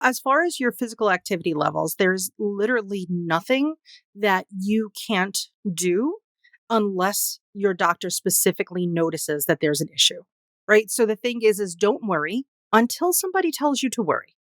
as far as your physical activity levels, there's literally nothing that you can't do unless your doctor specifically notices that there's an issue, right? So the thing is don't worry until somebody tells you to worry.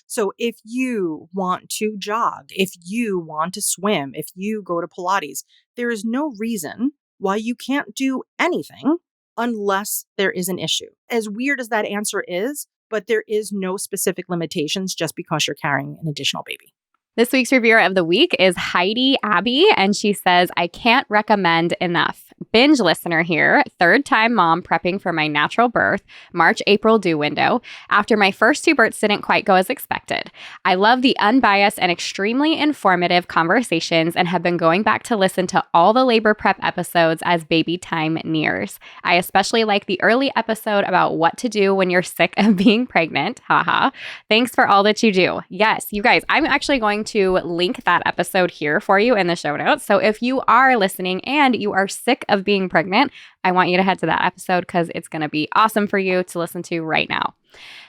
So if you want to jog, if you want to swim, if you go to Pilates, there is no reason why you can't do anything unless there is an issue. As weird as that answer is, but there is no specific limitations just because you're carrying an additional baby. This week's reviewer of the week is Heidi Abbey, and she says, I can't recommend enough. Binge listener here, third-time mom prepping for my natural birth, March-April due window, after my first 2 births didn't quite go as expected. I love the unbiased and extremely informative conversations and have been going back to listen to all the labor prep episodes as baby time nears. I especially like the early episode about what to do when you're sick of being pregnant. Haha. Thanks for all that you do. Yes, you guys, I'm actually going to link that episode here for you in the show notes. So if you are listening and you are sick of being pregnant, I want you to head to that episode because it's going to be awesome for you to listen to right now.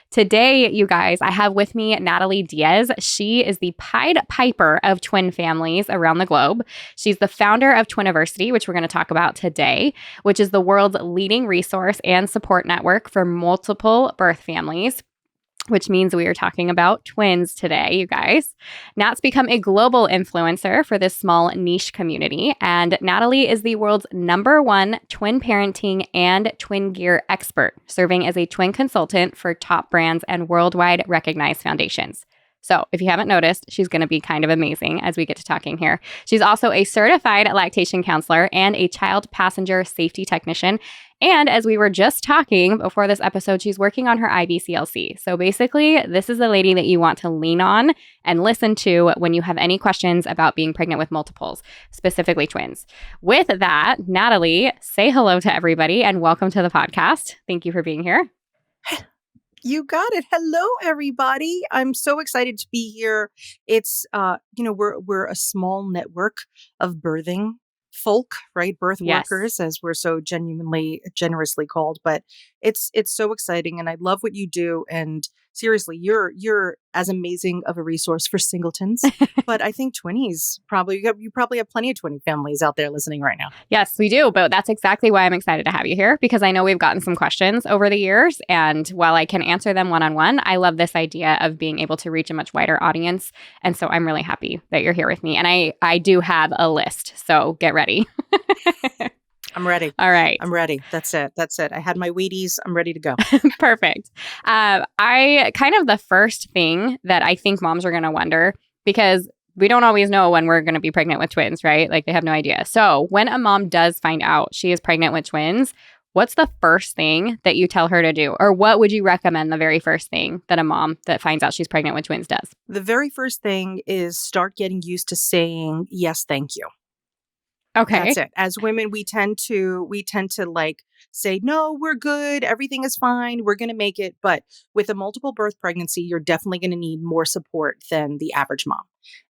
Today, you guys, I have with me Natalie Diaz. She is the Pied Piper of twin families around the globe. She's the founder of Twiniversity, which we're going to talk about today, which is the world's leading resource and support network for multiple birth families, which means we are talking about twins today, you guys. Nat's become a global influencer for this small niche community, and Natalie is the world's #1 twin parenting and twin gear expert, serving as a twin consultant for top brands and worldwide recognized foundations. So if you haven't noticed, she's going to be kind of amazing as we get to talking here. She's also a certified lactation counselor and a child passenger safety technician. And as we were just talking before this episode, she's working on her IBCLC. So basically, this is the lady that you want to lean on and listen to when you have any questions about being pregnant with multiples, specifically twins. With that, Natalie, say hello to everybody and welcome to the podcast. Thank you for being here. You got it. Hello, everybody. I'm so excited to be here. It's, we're a small network of birthing folk, right? Birth workers, as we're so generously called. But it's so exciting, and I love what you do. And seriously, you're as amazing of a resource for singletons. But I think twinnies you probably have plenty of twin families out there listening right now. Yes, we do. But that's exactly why I'm excited to have you here, because I know we've gotten some questions over the years. And while I can answer them one-on-one, I love this idea of being able to reach a much wider audience. And so I'm really happy that you're here with me. And I do have a list. So get ready. I'm ready. All right. I'm ready. That's it. I had my Wheaties. I'm ready to go. Perfect. The first thing that I think moms are going to wonder, because we don't always know when we're going to be pregnant with twins, right? Like they have no idea. So when a mom does find out she is pregnant with twins, what's the first thing that you tell her to do? Or what would you recommend the very first thing that a mom that finds out she's pregnant with twins does? The very first thing is start getting used to saying, yes, thank you. Okay. That's it. As women, we tend to like say, no, we're good. Everything is fine. We're going to make it. But with a multiple birth pregnancy, you're definitely going to need more support than the average mom.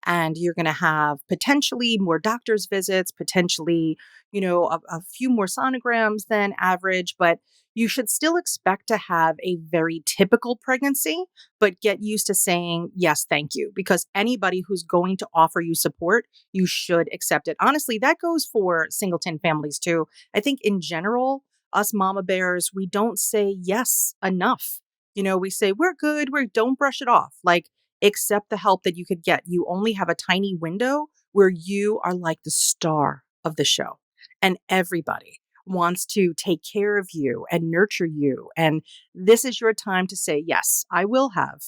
And you're going to have potentially more doctor's visits, potentially, a few more sonograms than average. But you should still expect to have a very typical pregnancy, but get used to saying, yes, thank you, because anybody who's going to offer you support, you should accept it. Honestly, that goes for singleton families too. I think in general, us mama bears, we don't say yes enough. We say, we're good. Don't brush it off. Like, accept the help that you could get. You only have a tiny window where you are like the star of the show, and everybody wants to take care of you and nurture you. And this is your time to say, yes, I will have,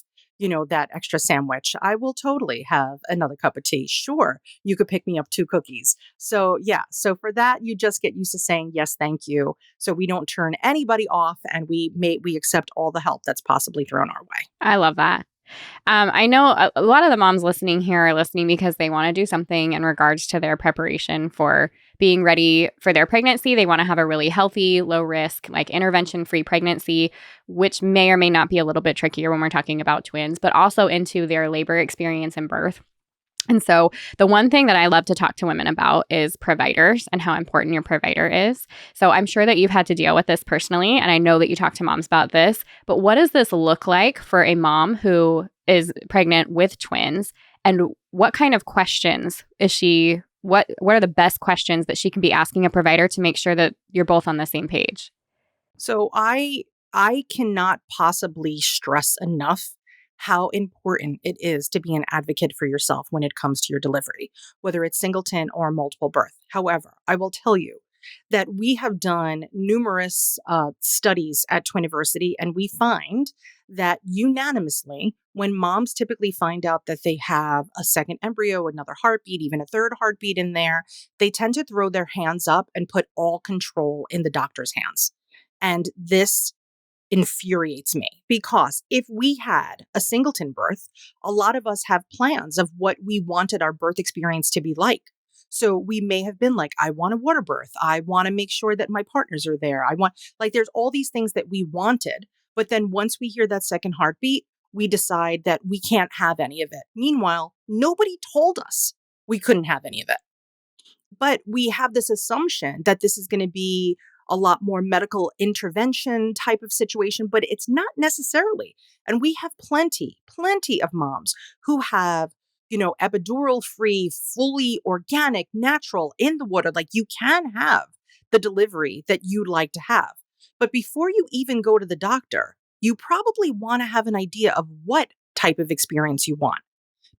that extra sandwich. I will totally have another cup of tea. Sure, you could pick me up 2 cookies. So so for that, you just get used to saying, yes, thank you. So we don't turn anybody off, and we accept all the help that's possibly thrown our way. I love that. I know a lot of the moms listening here are listening because they want to do something in regards to their preparation for being ready for their pregnancy. They want to have a really healthy, low risk, like intervention-free pregnancy, which may or may not be a little bit trickier when we're talking about twins, but also into their labor experience and birth. And so the one thing that I love to talk to women about is providers and how important your provider is. So I'm sure that you've had to deal with this personally, and I know that you talk to moms about this, but what does this look like for a mom who is pregnant with twins, and what kind of questions is she what are the best questions that she can be asking a provider to make sure that you're both on the same page? So I cannot possibly stress enough how important it is to be an advocate for yourself when it comes to your delivery, whether it's singleton or multiple birth. However, I will tell you that we have done numerous studies at Twiniversity, and we find that unanimously, when moms typically find out that they have a second embryo, another heartbeat, even a third heartbeat in there, they tend to throw their hands up and put all control in the doctor's hands. And this infuriates me because if we had a singleton birth, a lot of us have plans of what we wanted our birth experience to be like. So we may have been like, I want a water birth. I want to make sure that my partners are there. I want, like, there's all these things that we wanted. But then once we hear that second heartbeat, we decide that we can't have any of it. Meanwhile, nobody told us we couldn't have any of it. But we have this assumption that this is going to be a lot more medical intervention type of situation, but it's not necessarily. And we have plenty of moms who have, epidural free, fully organic, natural in the water. Like you can have the delivery that you'd like to have. But before you even go to the doctor, you probably want to have an idea of what type of experience you want.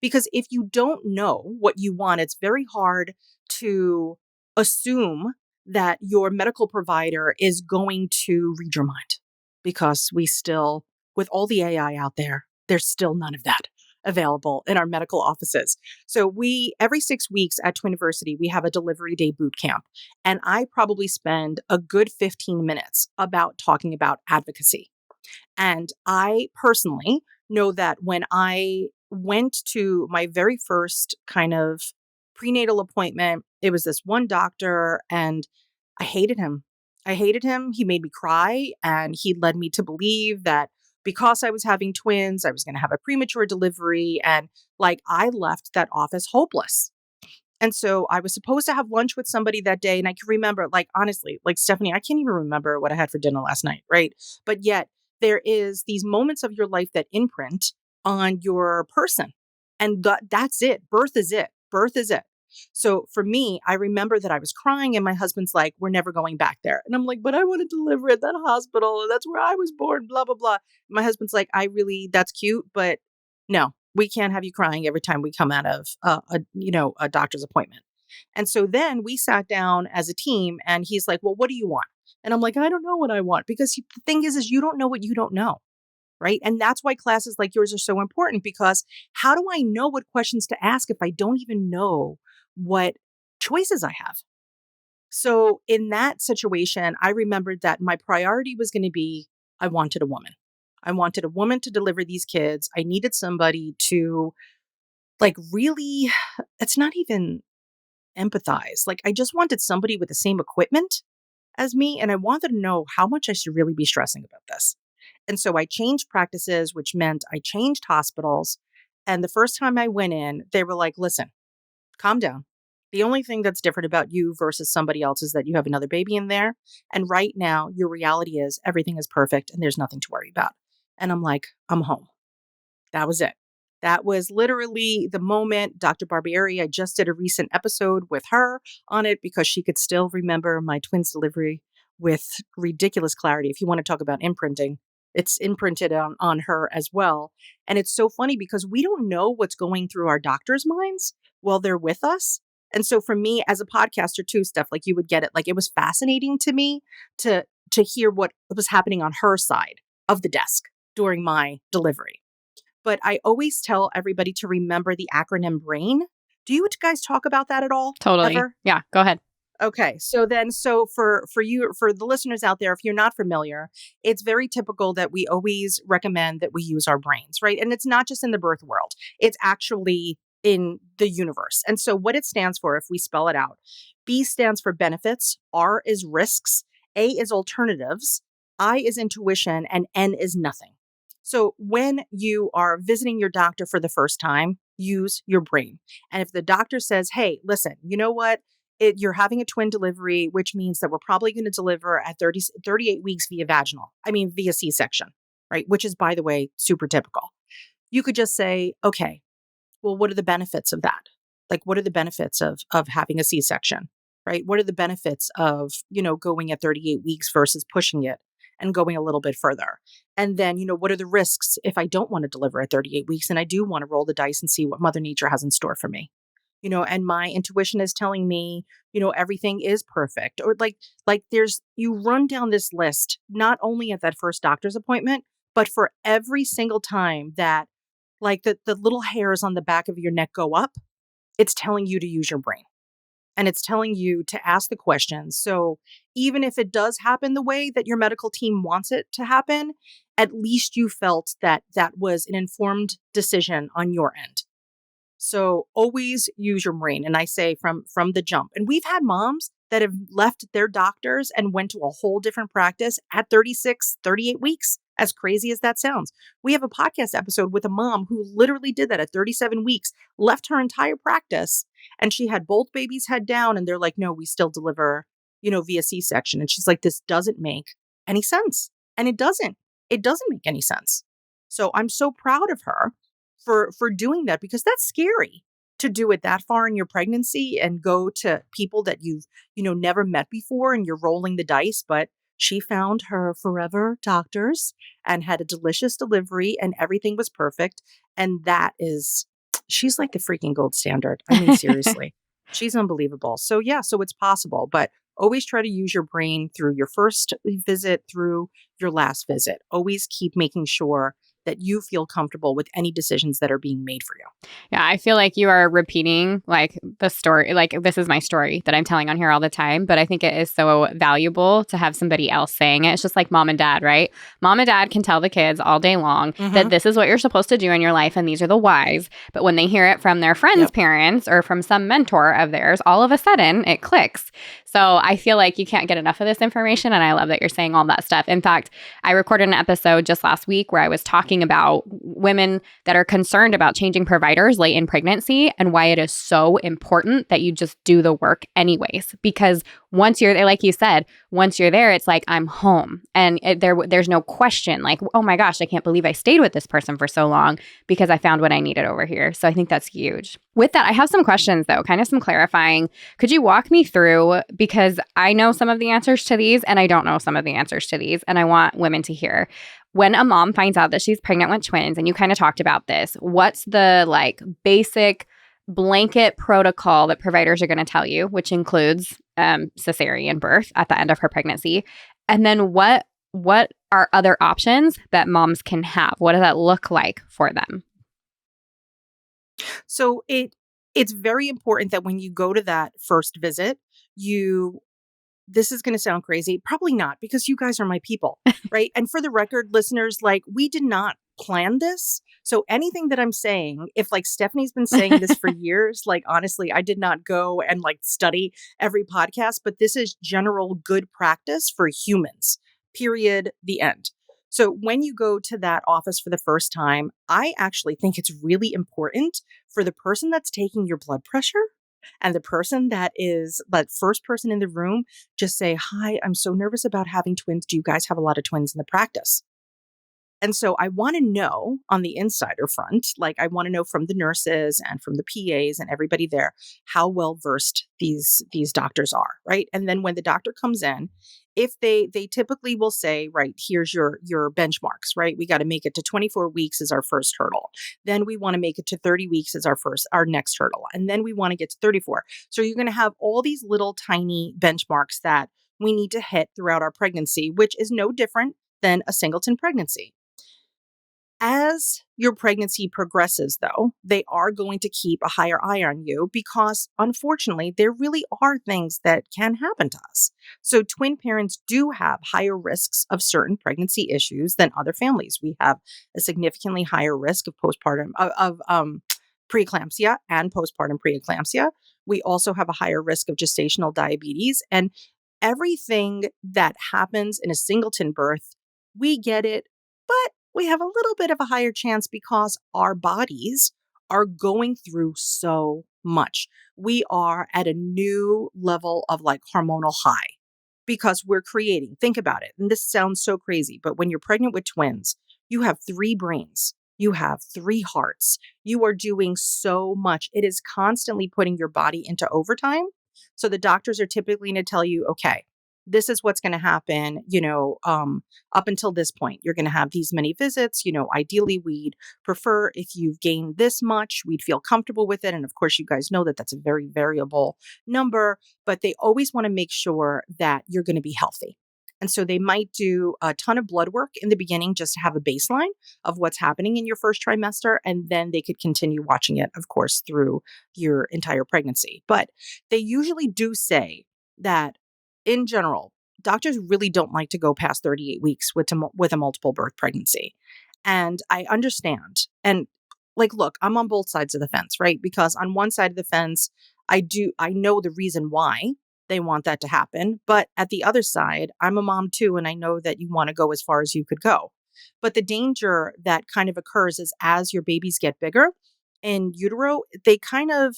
Because if you don't know what you want, it's very hard to assume that your medical provider is going to read your mind because we still, with all the AI out there, there's still none of that available in our medical offices. So every 6 weeks at Twinversity, we have a delivery day boot camp. And I probably spend a good 15 minutes about talking about advocacy. And I personally know that when I went to my very first kind of prenatal appointment, it was this one doctor and I hated him. I hated him. He made me cry and he led me to believe that because I was having twins, I was going to have a premature delivery. And like I left that office hopeless. And so I was supposed to have lunch with somebody that day. And I can remember, like, honestly, like Stephanie, I can't even remember what I had for dinner last night. Right. But yet there is these moments of your life that imprint on your person. And that's it. Birth is it. Birth is it. So for me, I remember that I was crying and my husband's like, we're never going back there. And I'm like, but I want to deliver at that hospital. And that's where I was born, blah, blah, blah. My husband's like, that's cute, but no, we can't have you crying every time we come out of a doctor's appointment. And so then we sat down as a team and he's like, well, what do you want? And I'm like, I don't know what I want because the thing is you don't know what you don't know. Right. And that's why classes like yours are so important because how do I know what questions to ask if I don't even know what choices I have? So in that situation, I remembered that my priority was going to be I wanted a woman. I wanted a woman to deliver these kids. I needed somebody to like really, it's not even empathize. Like I just wanted somebody with the same equipment as me. And I wanted to know how much I should really be stressing about this. And so I changed practices, which meant I changed hospitals. And the first time I went in, they were like, listen, calm down. The only thing that's different about you versus somebody else is that you have another baby in there. And right now, your reality is everything is perfect and there's nothing to worry about. And I'm like, I'm home. That was it. That was literally the moment. Dr. Barbieri, I just did a recent episode with her on it because she could still remember my twins delivery with ridiculous clarity. If you want to talk about imprinting, it's imprinted on her as well. And it's so funny because we don't know what's going through our doctors' minds while they're with us. And so for me as a podcaster too, Steph, like you would get it. Like it was fascinating to me to hear what was happening on her side of the desk during my delivery. But I always tell everybody to remember the acronym BRAIN. Do you guys talk about that at all? Totally. Ever? Yeah, go ahead. Okay. So for you, for the listeners out there, if you're not familiar, it's very typical that we always recommend that we use our brains, right? And it's not just in the birth world. It's actually in the universe. And so what it stands for, if we spell it out, B stands for benefits, R is risks, A is alternatives, I is intuition, and N is nothing. So when you are visiting your doctor for the first time, use your brain. And if the doctor says, hey, listen, you know what? You're having a twin delivery, which means that we're probably going to deliver at 38 weeks via C-section, right? Which is, by the way, super typical. you could just say, okay, well, what are the benefits of that? Like, what are the benefits of having a C-section, right? What are the benefits of, going at 38 weeks versus pushing it and going a little bit further? And then, what are the risks if I don't want to deliver at 38 weeks and I do want to roll the dice and see what Mother Nature has in store for me? And my intuition is telling me, everything is perfect. Or like you run down this list, not only at that first doctor's appointment, but for every single time that like the little hairs on the back of your neck go up, it's telling you to use your brain and it's telling you to ask the questions. So even if it does happen the way that your medical team wants it to happen, at least you felt that that was an informed decision on your end. So always use your brain. And I say from the jump. And we've had moms that have left their doctors and went to a whole different practice at 36, 38 weeks. As crazy as that sounds. We have a podcast episode with a mom who literally did that at 37 weeks, left her entire practice, and she had both babies head down. And they're like, no, we still deliver, via C-section. And she's like, this doesn't make any sense. And it doesn't. It doesn't make any sense. So I'm so proud of her for doing that because that's scary to do it that far in your pregnancy and go to people that you've, never met before and you're rolling the dice. But she found her forever doctors and had a delicious delivery and everything was perfect. And she's like the freaking gold standard. I mean, seriously, she's unbelievable. So yeah, so it's possible, but always try to use your brain through your first visit, through your last visit. Always keep making sure that you feel comfortable with any decisions that are being made for you. Yeah, I feel like you are repeating like the story, like this is my story that I'm telling on here all the time, but I think it is so valuable to have somebody else saying it. It's just like mom and dad, right? Mom and dad can tell the kids all day long that this is what you're supposed to do in your life and these are the whys. But when they hear it from their friends' parents or from some mentor of theirs, all of a sudden it clicks. So I feel like you can't get enough of this information. And I love that you're saying all that stuff. In fact, I recorded an episode just last week where I was talking about women that are concerned about changing providers late in pregnancy and why it is so important that you just do the work anyways. Because once you're there, like you said, once you're there, it's like, I'm home. And there's no question like, oh my gosh, I can't believe I stayed with this person for so long because I found what I needed over here. So I think that's huge. With that, I have some questions though, kind of some clarifying. Could you walk me through, because I know some of the answers to these and I don't know some of the answers to these, and I want women to hear. When a mom finds out that she's pregnant with twins, and you kind of talked about this, what's the like basic blanket protocol that providers are going to tell you, which includes cesarean birth at the end of her pregnancy? And then what are other options that moms can have? What does that look like for them? So it's very important that when you go to that first visit, this is going to sound crazy. Probably not, because you guys are my people, right? And for the record, listeners, like we did not plan this. So anything that I'm saying, if like Stephanie's been saying this for years, like honestly, I did not go and like study every podcast, but this is general good practice for humans, period, the end. So when you go to that office for the first time, I actually think it's really important for the person that's taking your blood pressure and the person that is that first person in the room, just say, hi, I'm so nervous about having twins. Do you guys have a lot of twins in the practice? And so I want to know on the insider front, like I want to know from the nurses and from the PAs and everybody there, how well versed these doctors are, right? And then when the doctor comes in, if they typically will say, right, here's your benchmarks, right? We got to make it to 24 weeks as our first hurdle. Then we want to make it to 30 weeks as our next hurdle. And then we want to get to 34. So you're going to have all these little tiny benchmarks that we need to hit throughout our pregnancy, which is no different than a singleton pregnancy. As your pregnancy progresses, though, they are going to keep a higher eye on you because, unfortunately, there really are things that can happen to us. So twin parents do have higher risks of certain pregnancy issues than other families. We have a significantly higher risk of postpartum, of preeclampsia and postpartum preeclampsia. We also have a higher risk of gestational diabetes. And everything that happens in a singleton birth, we get it, but we have a little bit of a higher chance because our bodies are going through so much. We are at a new level of like hormonal high because we're creating, think about it. And this sounds so crazy, but when you're pregnant with twins, you have 3 brains. You have 3 hearts. You are doing so much. It is constantly putting your body into overtime. So the doctors are typically going to tell you, okay, this is what's going to happen, up until this point. You're going to have these many visits. Ideally, we'd prefer if you've gained this much, we'd feel comfortable with it. And of course, you guys know that that's a very variable number, but they always want to make sure that you're going to be healthy. And so they might do a ton of blood work in the beginning just to have a baseline of what's happening in your first trimester. And then they could continue watching it, of course, through your entire pregnancy. But they usually do say that in general, doctors really don't like to go past 38 weeks with a multiple birth pregnancy. And I understand. And look, I'm on both sides of the fence, right? Because on one side of the fence, I know the reason why they want that to happen. But at the other side, I'm a mom too, and I know that you want to go as far as you could go. But the danger that kind of occurs is as your babies get bigger in utero, they kind of,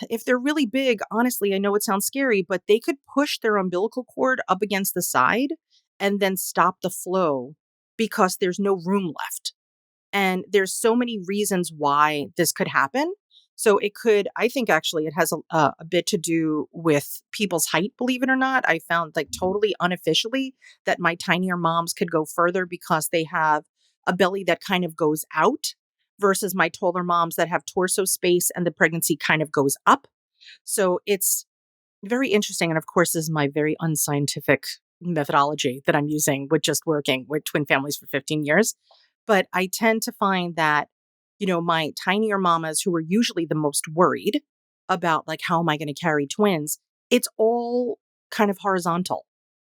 if they're really big, honestly, I know it sounds scary, but they could push their umbilical cord up against the side and then stop the flow because there's no room left. And there's so many reasons why this could happen. So I think actually it has a bit to do with people's height, believe it or not. I found totally unofficially that my tinier moms could go further because they have a belly that kind of goes out versus my taller moms that have torso space and the pregnancy kind of goes up. So it's very interesting. And of course, this is my very unscientific methodology that I'm using with just working with twin families for 15 years. But I tend to find that, my tinier mamas who are usually the most worried about how am I going to carry twins, it's all kind of horizontal.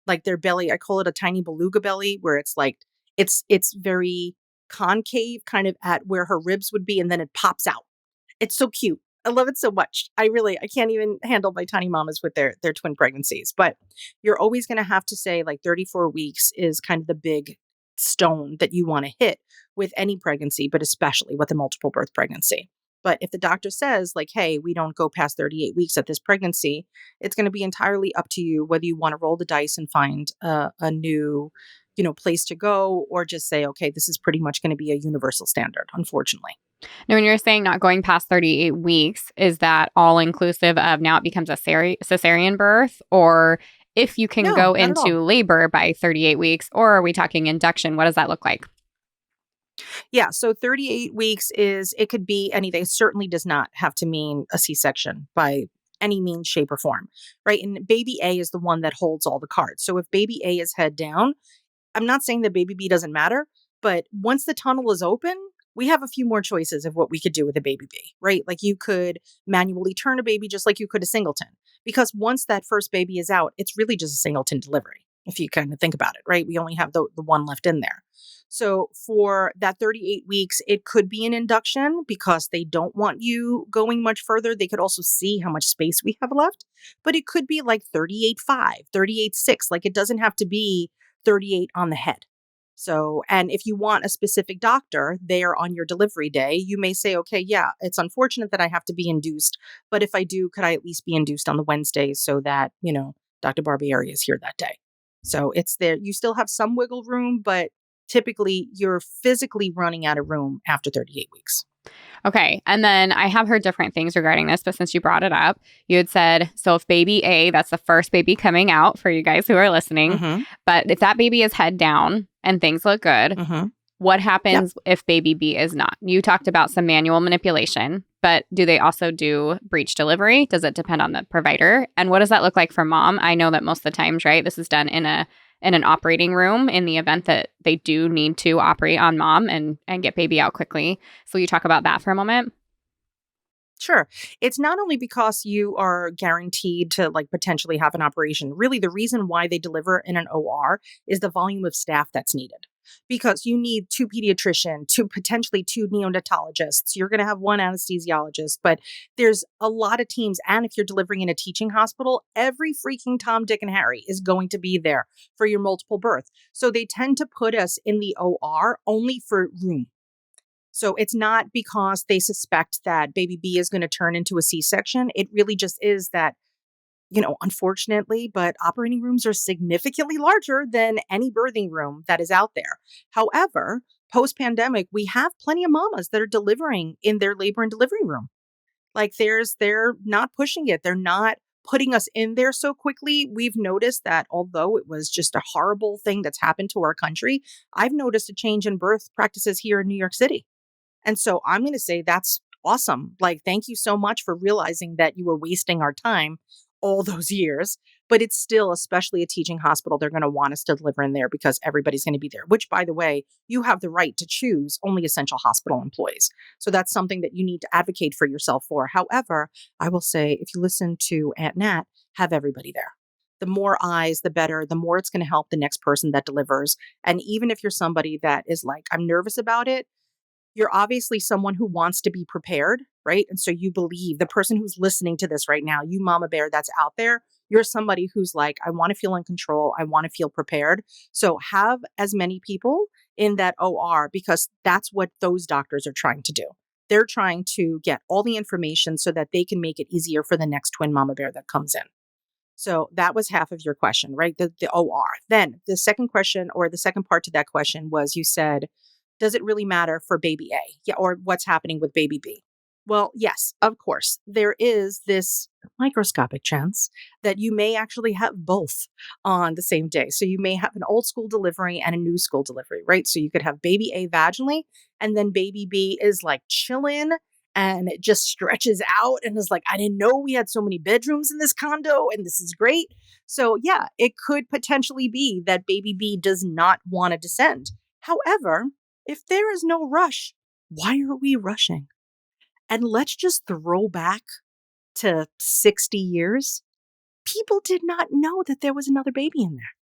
Like their belly, I call it a tiny beluga belly, where it's very concave, kind of at where her ribs would be, and then it pops out. It's so cute. I love it so much. I can't even handle my tiny mamas with their twin pregnancies. But you're always going to have to say 34 weeks is kind of the big stone that you want to hit with any pregnancy, but especially with a multiple birth pregnancy. But if the doctor says hey, we don't go past 38 weeks at this pregnancy, it's going to be entirely up to you whether you want to roll the dice and find a new, place to go, or just say, okay, this is pretty much going to be a universal standard, unfortunately. Now, when you're saying not going past 38 weeks, is that all inclusive of now it becomes a cesarean birth? Or if you can No, go not at all. into labor by 38 weeks, or are we talking induction? What does that look like? Yeah. So 38 weeks it could be anything. It certainly does not have to mean a C-section by any means, shape, or form, right? And baby A is the one that holds all the cards. So if baby A is head down, I'm not saying that baby B doesn't matter, but once the tunnel is open, we have a few more choices of what we could do with a baby B, right? Like you could manually turn a baby just like you could a singleton. Because once that first baby is out, it's really just a singleton delivery, if you kind of think about it, right? We only have the one left in there. So for that 38 weeks, it could be an induction because they don't want you going much further. They could also see how much space we have left, but it could be 38.5, 38.6. It doesn't have to be 38 on the head. So, and if you want a specific doctor there on your delivery day, you may say, okay, yeah, it's unfortunate that I have to be induced, but if I do, could I at least be induced on the Wednesday so that, Dr. Barbieri is here that day. So it's there. You still have some wiggle room, but typically you're physically running out of room after 38 weeks. Okay. And then I have heard different things regarding this, but since you brought it up, you had said, so if baby A, that's the first baby coming out for you guys who are listening, but if that baby is head down and things look good, what happens if baby B is not? You talked about some manual manipulation, but do they also do breech delivery? Does it depend on the provider? And what does that look like for mom? I know that most of the times, right, this is done in an operating room in the event that they do need to operate on mom and get baby out quickly. So you talk about that for a moment? Sure. It's not only because you are guaranteed to potentially have an operation. Really, the reason why they deliver in an OR is the volume of staff that's needed. Because you need 2 pediatricians, potentially 2 neonatologists. You're going to have 1 anesthesiologist, but there's a lot of teams. And if you're delivering in a teaching hospital, every freaking Tom, Dick, and Harry is going to be there for your multiple birth. So they tend to put us in the OR only for room. So it's not because they suspect that baby B is going to turn into a C-section. It really just is that, unfortunately, but operating rooms are significantly larger than any birthing room that is out there. However, post pandemic, we have plenty of mamas that are delivering in their labor and delivery room. Like they're not pushing it. They're not putting us in there so quickly. We've noticed that although it was just a horrible thing that's happened to our country, I've noticed a change in birth practices here in New York City. And so I'm going to say that's awesome. Like, thank you so much for realizing that you were wasting our time all those years. But it's still, especially a teaching hospital, they're going to want us to deliver in there because everybody's going to be there, which, by the way, you have the right to choose only essential hospital employees. So that's something that you need to advocate for yourself for. However, I will say, if you listen to Aunt Nat, have everybody there. The more eyes, the better, the more it's going to help the next person that delivers. And even if you're somebody that is like, I'm nervous about it, you're obviously someone who wants to be prepared, right? And so you believe the person who's listening to this right now, you mama bear that's out there, you're somebody who's like, I want to feel in control. I want to feel prepared. So have as many people in that OR because that's what those doctors are trying to do. They're trying to get all the information so that they can make it easier for the next twin mama bear that comes in. So that was half of your question, right? The OR. Then the second question or the second part to that question was you said, does it really matter for baby A? Yeah, or what's happening with baby B? Well, yes, of course. There is this microscopic chance that you may actually have both on the same day. So you may have an old school delivery and a new school delivery, right? So you could have baby A vaginally and then baby B is like chilling and it just stretches out and is like, I didn't know we had so many bedrooms in this condo and this is great. So yeah, it could potentially be that baby B does not want to descend. However, if there is no rush, why are we rushing? And let's just throw back to 60 years. People did not know that there was another baby in there.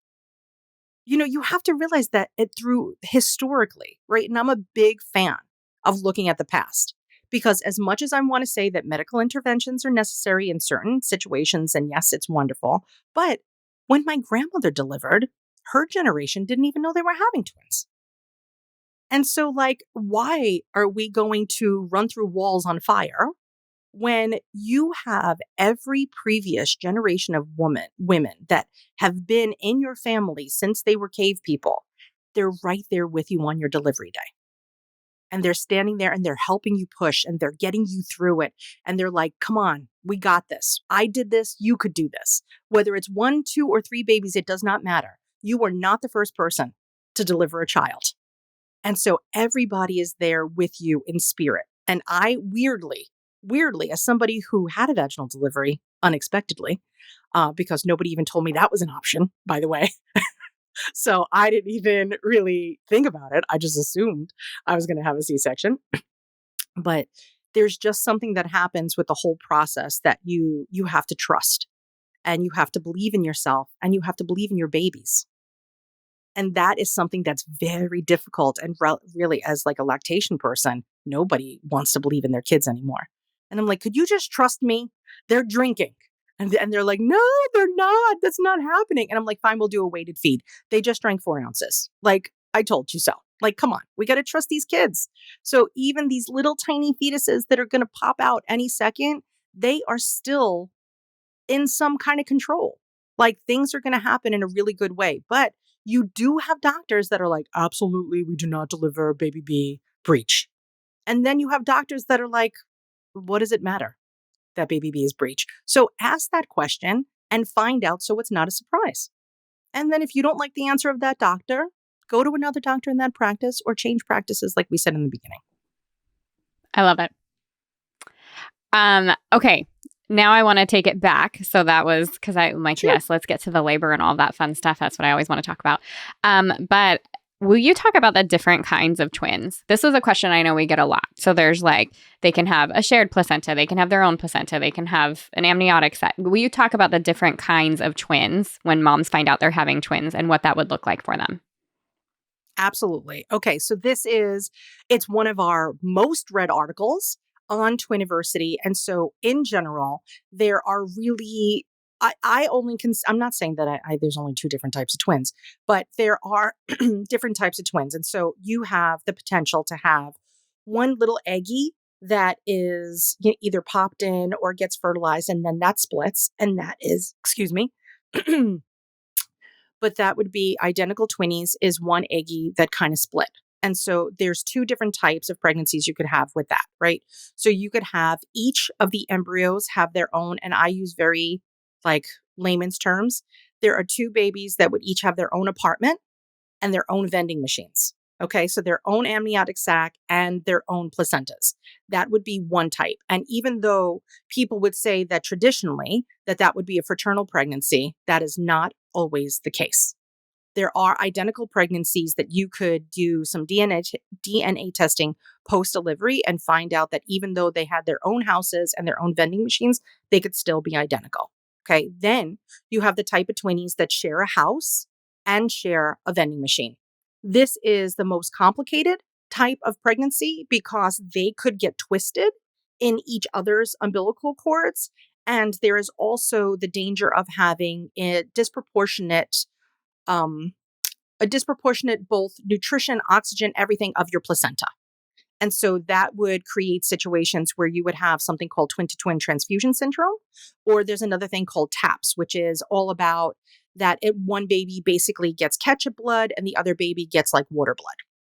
You know, you have to realize that it through historically, right? And I'm a big fan of looking at the past because as much as I want to say that medical interventions are necessary in certain situations, and yes, it's wonderful, but when my grandmother delivered, her generation didn't even know they were having twins. And so, like, why are we going to run through walls on fire when you have every previous generation of women that have been in your family since they were cave people? They're right there with you on your delivery day. And they're standing there and they're helping you push and they're getting you through it. And they're like, come on, we got this. I did this. You could do this. Whether it's 1, 2, or 3 babies, it does not matter. You are not the first person to deliver a child. And so everybody is there with you in spirit. And I weirdly, as somebody who had a vaginal delivery unexpectedly, because nobody even told me that was an option, by the way. So I didn't even really think about it. I just assumed I was going to have a C-section. But there's just something that happens with the whole process that you have to trust and you have to believe in yourself and you have to believe in your babies. And that is something that's very difficult. And really, as like a lactation person, nobody wants to believe in their kids anymore. And I'm like, could you just trust me? They're drinking. And they're like, no, they're not. That's not happening. And I'm like, fine, we'll do a weighted feed. They just drank 4 ounces. Like, I told you so. Like, come on, we got to trust these kids. So even these little tiny fetuses that are going to pop out any second, they are still in some kind of control. Like things are going to happen in a really good way. But you do have doctors that are like, absolutely, we do not deliver baby B, breech. And then you have doctors that are like, what does it matter that baby B is breech? So ask that question and find out so it's not a surprise. And then if you don't like the answer of that doctor, go to another doctor in that practice or change practices like we said in the beginning. I love it. Okay. Now I want to take it back. So that was because I'm like, sure. Yes, let's get to the labor and all that fun stuff. That's what I always want to talk about. But will you talk about the different kinds of twins? This is a question I know we get a lot. So there's like, they can have a shared placenta. They can have their own placenta. They can have an amniotic set. Will you talk about the different kinds of twins when moms find out they're having twins and what that would look like for them? Absolutely. Okay. So it's one of our most read articles on Twiniversity. And so in general, there are really, I'm not saying that there's only 2 different types of twins, but there are different types of twins. And so you have the potential to have one little eggie that is either popped in or gets fertilized and then that splits. And that is, excuse me, but that would be identical twinnies is one eggie that kind of split. And so there's two different types of pregnancies you could have with that, right? So you could have each of the embryos have their own, and I use very like layman's terms. There are two babies that would each have their own apartment and their own vending machines. Okay, so their own amniotic sac and their own placentas. That would be one type. And even though people would say that traditionally that would be a fraternal pregnancy, that is not always the case. There are identical pregnancies that you could do some DNA testing post delivery and find out that even though they had their own houses and their own vending machines, they could still be identical. Okay. Then you have the type of twinnies that share a house and share a vending machine. This is the most complicated type of pregnancy because they could get twisted in each other's umbilical cords. And there is also the danger of having um, a disproportionate both nutrition, oxygen, everything of your placenta. And so that would create situations where you would have something called twin to twin transfusion syndrome, or there's another thing called TAPS, which is all about one baby basically gets ketchup blood and the other baby gets like water blood.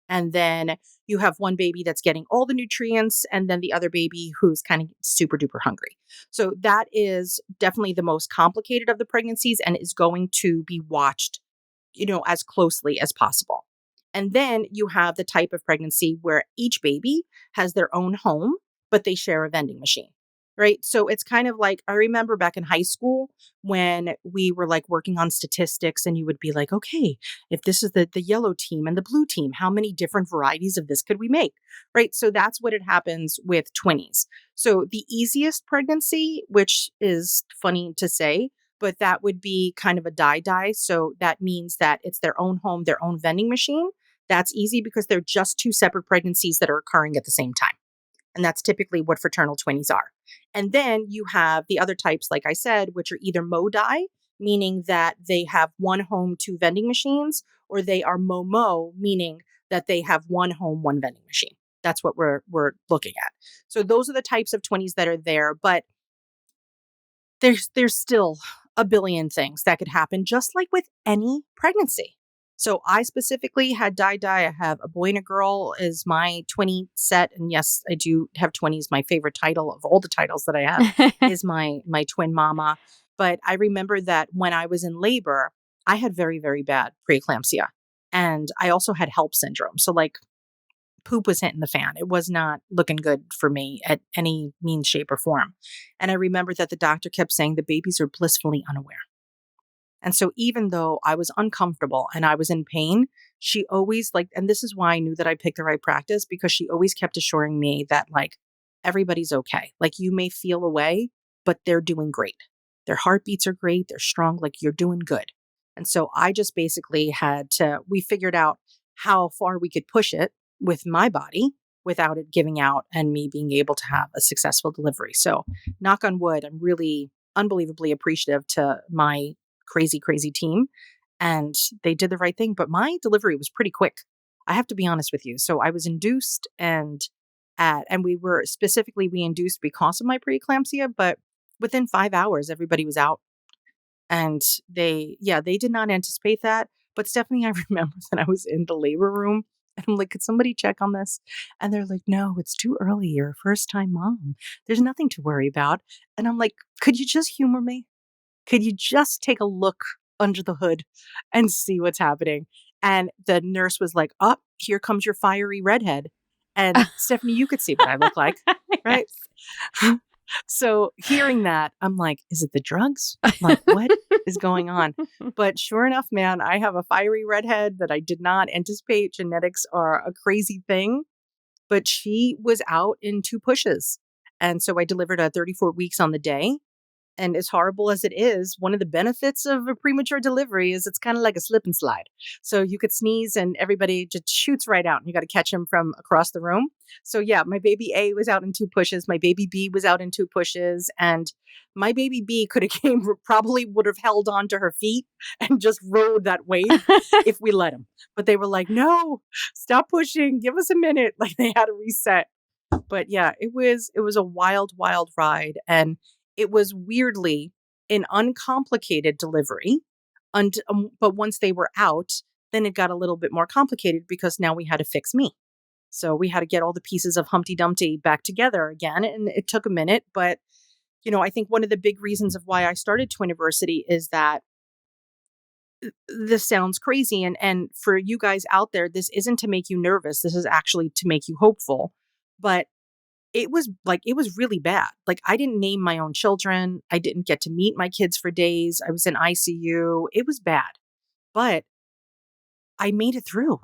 And then you have one baby that's getting all the nutrients and then the other baby who's kind of super duper hungry. So that is definitely the most complicated of the pregnancies and is going to be watched, as closely as possible. And then you have the type of pregnancy where each baby has their own home, but they share a vending machine, right? So it's kind of like, I remember back in high school when we were like working on statistics and you would be like, okay, if this is the yellow team and the blue team, how many different varieties of this could we make, right? So that's what it happens with twinnies. So the easiest pregnancy, which is funny to say, but that would be kind of a die-die. So that means that it's their own home, their own vending machine. That's easy because they're just two separate pregnancies that are occurring at the same time. And that's typically what fraternal twinnies are. And then you have the other types, like I said, which are either modi, meaning that they have one home, two vending machines, or they are momo, meaning that they have one home, one vending machine. That's what we're looking at. So those are the types of twinnies that are there. But there's still a billion things that could happen, just like with any pregnancy. So I specifically had die. I have a boy and a girl is my twinnie set. And yes, I do have twinnies. My favorite title of all the titles that I have is my twin mama. But I remember that when I was in labor, I had very, very bad preeclampsia. And I also had HELP syndrome. So like poop was hitting the fan. It was not looking good for me at any means, shape, or form. And I remember that the doctor kept saying the babies are blissfully unaware. And so even though I was uncomfortable and I was in pain, she always and this is why I knew that I picked the right practice, because she always kept assuring me that everybody's okay. Like you may feel away, but they're doing great. Their heartbeats are great. They're strong. Like you're doing good. And so I just basically we figured out how far we could push it with my body without it giving out and me being able to have a successful delivery. So knock on wood, I'm really unbelievably appreciative to my crazy, crazy team. And they did the right thing. But my delivery was pretty quick. I have to be honest with you. So I was induced and we induced because of my preeclampsia, but within 5 hours, everybody was out. And they did not anticipate that. But Stephanie, I remember that I was in the labor room and I'm like, could somebody check on this? And they're like, no, it's too early. You're a first time mom. There's nothing to worry about. And I'm like, could you just humor me? Could you just take a look under the hood and see what's happening? And the nurse was like, oh, here comes your fiery redhead. And Stephanie, you could see what I look like, right? Yes. So hearing that, I'm like, is it the drugs? Like, what is going on? But sure enough, man, I have a fiery redhead that I did not anticipate. Genetics are a crazy thing, but she was out in 2 pushes. And so I delivered at 34 weeks on the day. And as horrible as it is, one of the benefits of a premature delivery is it's kind of like a slip and slide. So you could sneeze and everybody just shoots right out and you got to catch them from across the room. So yeah, my baby A was out in 2 pushes. My baby B was out in 2 pushes. And my baby B probably would have held on to her feet and just rode that wave if we let him. But they were like, no, stop pushing. Give us a minute. Like they had to reset. But yeah, it was a wild, wild ride. And it was weirdly an uncomplicated delivery. But once they were out, Then it got a little bit more complicated because now we had to fix me. So we had to get all the pieces of Humpty Dumpty back together again. And it took a minute. But, I think one of the big reasons of why I started Twiniversity is that this sounds crazy. And for you guys out there, this isn't to make you nervous. This is actually to make you hopeful. But it was really bad. Like, I didn't name my own children. I didn't get to meet my kids for days. I was in ICU. It was bad. But I made it through.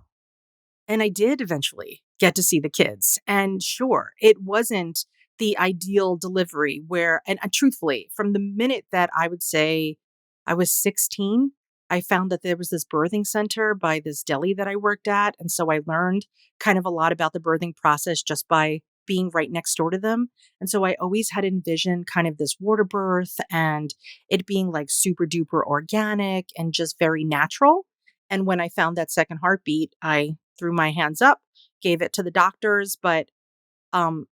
And I did eventually get to see the kids. And sure, it wasn't the ideal delivery where, and truthfully, from the minute that I would say I was 16, I found that there was this birthing center by this deli that I worked at. And so I learned kind of a lot about the birthing process just by being right next door to them. And so I always had envisioned kind of this water birth and it being like super duper organic and just very natural. And when I found that second heartbeat, I threw my hands up, gave it to the doctors. But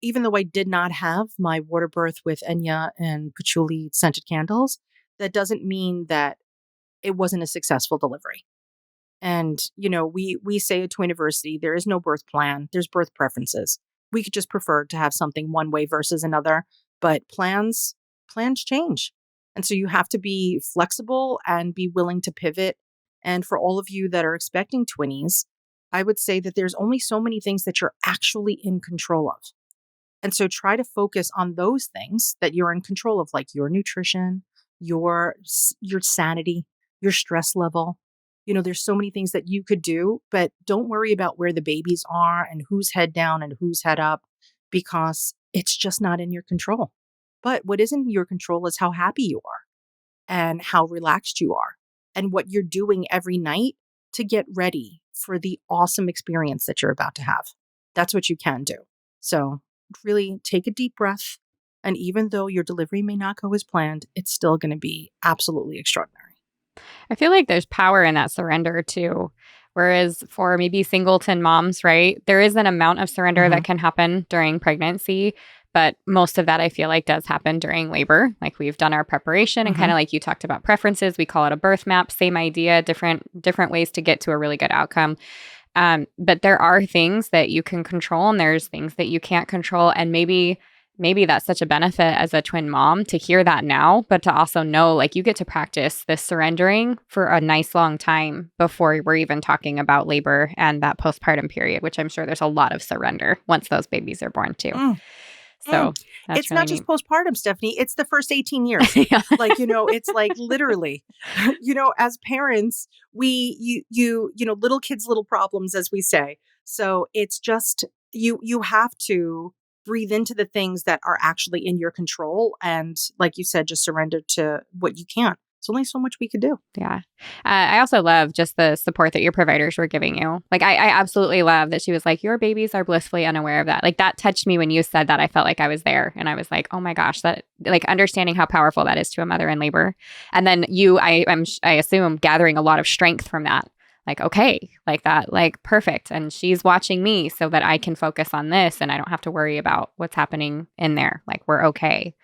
even though I did not have my water birth with Enya and patchouli scented candles, that doesn't mean that it wasn't a successful delivery. And, we say at Twiniversity, there is no birth plan. There's birth preferences. We could just prefer to have something one way versus another, but plans change. And so you have to be flexible and be willing to pivot. And for all of you that are expecting twinnies, I would say that there's only so many things that you're actually in control of. And so try to focus on those things that you're in control of, like your nutrition, your sanity, your stress level. There's so many things that you could do, but don't worry about where the babies are and who's head down and who's head up, because it's just not in your control. But what is in your control is how happy you are and how relaxed you are and what you're doing every night to get ready for the awesome experience that you're about to have. That's what you can do. So really take a deep breath. And even though your delivery may not go as planned, it's still going to be absolutely extraordinary. I feel like there's power in that surrender too. Whereas for maybe singleton moms, right, there is an amount of surrender that can happen during pregnancy. But most of that I feel like does happen during labor. Like we've done our preparation and kind of like you talked about preferences. We call it a birth map, same idea, different ways to get to a really good outcome. But there are things that you can control and there's things that you can't control. And maybe that's such a benefit as a twin mom to hear that now, but to also know like you get to practice this surrendering for a nice long time before we're even talking about labor and that postpartum period, which I'm sure there's a lot of surrender once those babies are born too. So that's it's really not just neat. Postpartum, Stephanie. It's the first 18 years. Yeah. It's like literally, as parents, little kids, little problems, as we say. So it's just, you have to breathe into the things that are actually in your control. And like you said, just surrender to what you can't. There's only so much we could do. Yeah. I also love just the support that your providers were giving you. Like, I absolutely love that she was like, your babies are blissfully unaware of that. Like, that touched me when you said that. I felt like I was there. And I was like, oh my gosh, that, like, understanding how powerful that is to a mother in labor. And then I assume, gathering a lot of strength from that. Like, okay, like that, like, perfect. And she's watching me so that I can focus on this and I don't have to worry about what's happening in there. Like, we're okay.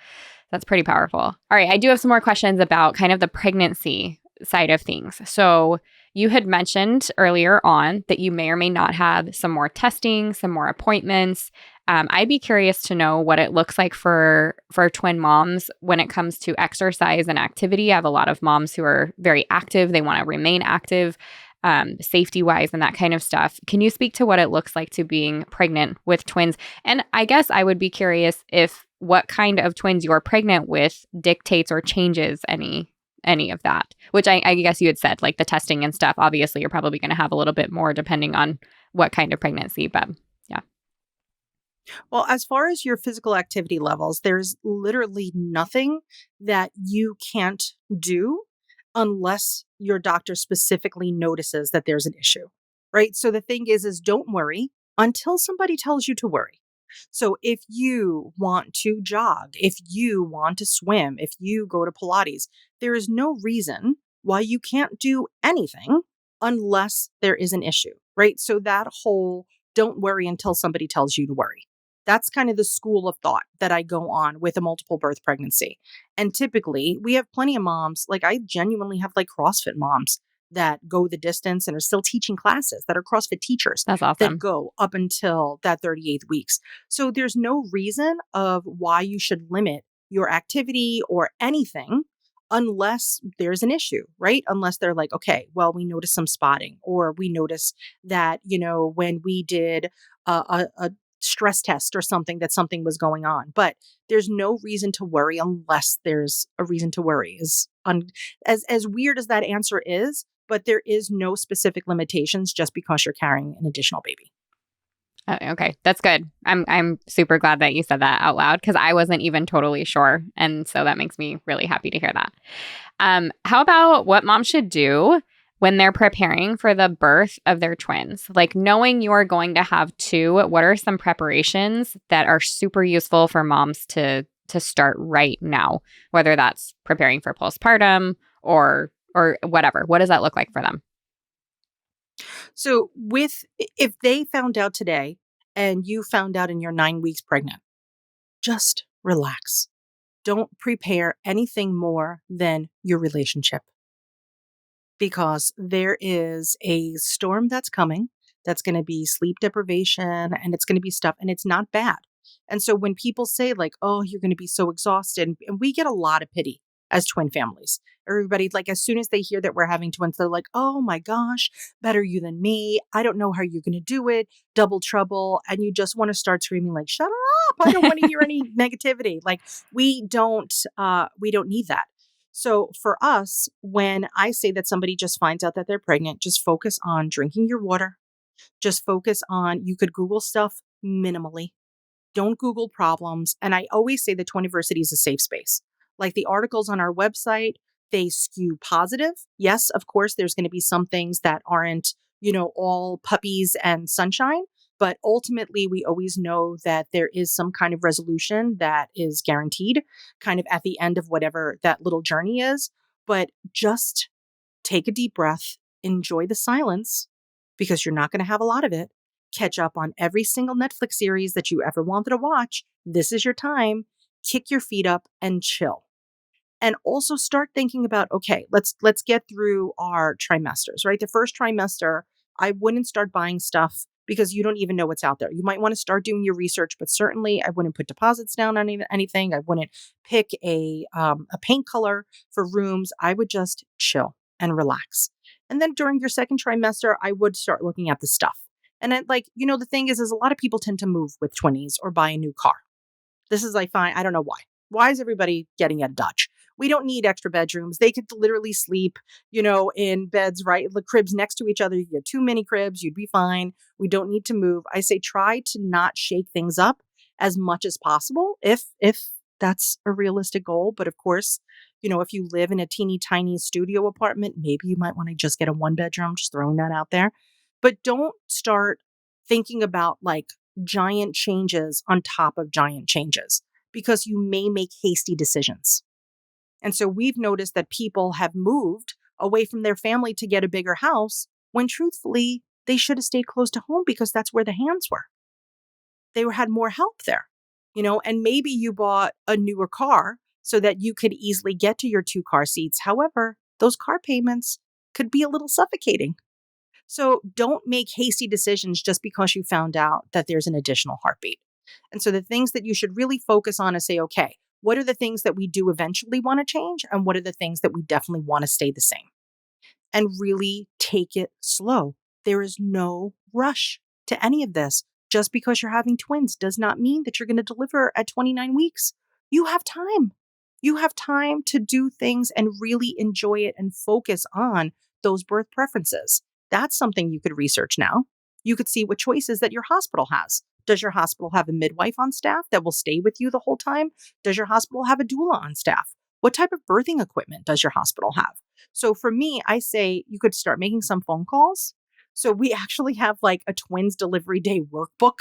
That's pretty powerful. All right. I do have some more questions about kind of the pregnancy side of things. So you had mentioned earlier on that you may or may not have some more testing, some more appointments. I'd be curious to know what it looks like for twin moms when it comes to exercise and activity. I have a lot of moms who are very active. They want to remain active, safety-wise and that kind of stuff. Can you speak to what it looks like to being pregnant with twins? And I guess I would be curious if what kind of twins you're pregnant with dictates or changes any of that, which I guess you had said, like the testing and stuff. Obviously, you're probably going to have a little bit more depending on what kind of pregnancy, but yeah. Well, as far as your physical activity levels, there's literally nothing that you can't do unless your doctor specifically notices that there's an issue, right? So the thing is don't worry until somebody tells you to worry. So if you want to jog, if you want to swim, if you go to Pilates, there is no reason why you can't do anything unless there is an issue, right? So that whole don't worry until somebody tells you to worry. That's kind of the school of thought that I go on with a multiple birth pregnancy. And typically we have plenty of moms, like I genuinely have like CrossFit moms that go the distance and are still teaching classes, that are CrossFit teachers That's that awesome. go up until that 38th weeks. So there's no reason of why you should limit your activity or anything unless there's an issue, right? Unless they're like, okay, well, we noticed some spotting, or we noticed that, when we did a stress test or something, that something was going on. But there's no reason to worry unless there's a reason to worry. As weird as that answer is, but there is no specific limitations just because you're carrying an additional baby. Okay, that's good. I'm super glad that you said that out loud because I wasn't even totally sure, and so that makes me really happy to hear that. How about what moms should do when they're preparing for the birth of their twins? Like knowing you're going to have two, what are some preparations that are super useful for moms to start right now? Whether that's preparing for postpartum or whatever. What does that look like for them? So if they found out today and you found out and you're 9 weeks pregnant, just relax. Don't prepare anything more than your relationship, because there is a storm that's coming that's going to be sleep deprivation, and it's going to be stuff, and it's not bad. And so when people say, like, oh, you're going to be so exhausted, and we get a lot of pity as twin families. Everybody, like, as soon as they hear that we're having twins, they're like, oh my gosh, better you than me. I don't know how you're going to do it. Double trouble. And you just want to start screaming, like, shut up. I don't want to hear any negativity. Like, we don't need that. So for us, when I say that somebody just finds out that they're pregnant, just focus on drinking your water. Just focus on, you could Google stuff minimally. Don't Google problems. And I always say that Twiniversity is a safe space. Like, the articles on our website, they skew positive. Yes, of course, there's going to be some things that aren't, all puppies and sunshine. But ultimately, we always know that there is some kind of resolution that is guaranteed kind of at the end of whatever that little journey is. But just take a deep breath, enjoy the silence, because you're not going to have a lot of it. Catch up on every single Netflix series that you ever wanted to watch. This is your time. Kick your feet up and chill. And also start thinking about, okay, let's get through our trimesters, right? The first trimester, I wouldn't start buying stuff because you don't even know what's out there. You might want to start doing your research, but certainly I wouldn't put deposits down on anything. I wouldn't pick a paint color for rooms. I would just chill and relax. And then during your second trimester, I would start looking at the stuff. And then, the thing is a lot of people tend to move with 20s or buy a new car. This is, I find, I don't know why. Why is everybody getting a Dutch? We don't need extra bedrooms. They could literally sleep, in beds, right? The cribs next to each other. You get 2 mini cribs, you'd be fine. We don't need to move. I say try to not shake things up as much as possible if that's a realistic goal. But of course, if you live in a teeny tiny studio apartment, maybe you might want to just get a 1 bedroom, just throwing that out there. But don't start thinking about like giant changes on top of giant changes, because you may make hasty decisions. And so we've noticed that people have moved away from their family to get a bigger house when truthfully, they should have stayed close to home because that's where the hands were. Had more help there, and maybe you bought a newer car so that you could easily get to your 2 car seats. However, those car payments could be a little suffocating. So don't make hasty decisions just because you found out that there's an additional heartbeat. And so the things that you should really focus on is say, okay, what are the things that we do eventually want to change? And what are the things that we definitely want to stay the same? And really take it slow. There is no rush to any of this. Just because you're having twins does not mean that you're going to deliver at 29 weeks. You have time. You have time to do things and really enjoy it and focus on those birth preferences. That's something you could research now. You could see what choices that your hospital has. Does your hospital have a midwife on staff that will stay with you the whole time? Does your hospital have a doula on staff? What type of birthing equipment does your hospital have? So for me, I say you could start making some phone calls. So we actually have like a twins delivery day workbook